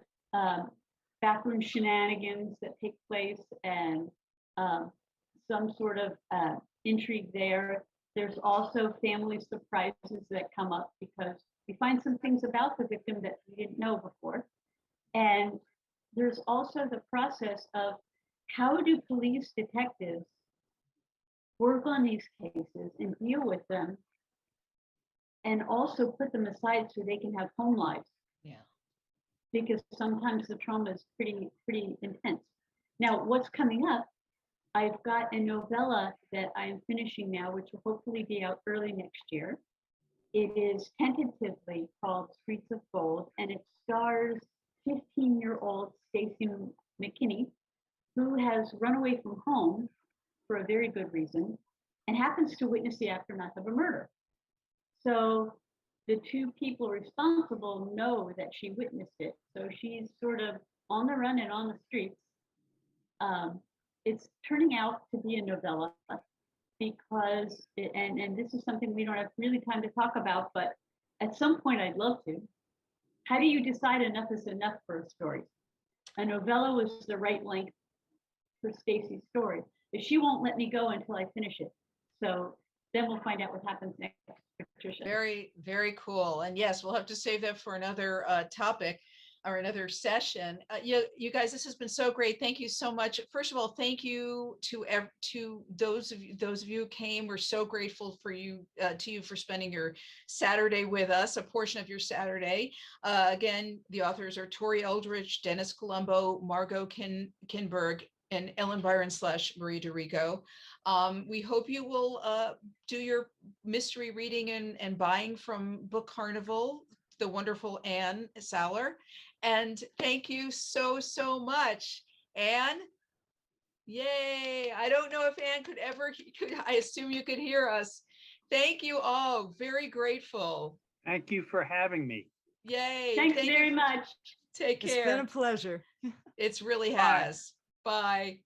S4: backroom shenanigans that take place and some sort of intrigue there. There's also family surprises that come up because we find some things about the victim that we didn't know before. And there's also the process of how do police detectives work on these cases and deal with them and also put them aside so they can have home lives.
S1: Yeah.
S4: Because sometimes the trauma is pretty intense. Now, what's coming up, I've got a novella that I'm finishing now, which will hopefully be out early next year. It is tentatively called Streets of Gold, and it stars 15-year-old Stacey McKinney, who has run away from home for a very good reason and happens to witness the aftermath of a murder. So the two people responsible know that she witnessed it. So she's sort of on the run and on the streets. It's turning out to be a novella because, and this is something we don't have really time to talk about, but at some point I'd love to. How do you decide enough is enough for a story? A novella was the right length for Stacey's story, but she won't let me go until I finish it. So then we'll find out what happens next, Patricia.
S1: Very, very cool. And yes, we'll have to save that for another topic or another session. You guys, this has been so great. Thank you so much. First of all, thank you to those of you who came. We're so grateful for you to you for spending your Saturday with us, a portion of your Saturday. Again, the authors are Tori Edridge, Dennis Palumbo, Margot Kinberg, and Ellen Byron / Marie DeRico. We hope you will do your mystery reading and buying from Book Carnival, the wonderful Anne Saller. And thank you so much, Anne. Yay. I don't know if Anne could, I assume you could hear us. Thank you all. Very grateful.
S5: Thank you for having me.
S1: Yay.
S4: Thanks very much.
S1: Take care.
S2: It's been a pleasure.
S1: It really
S5: Bye.
S1: has. Bye.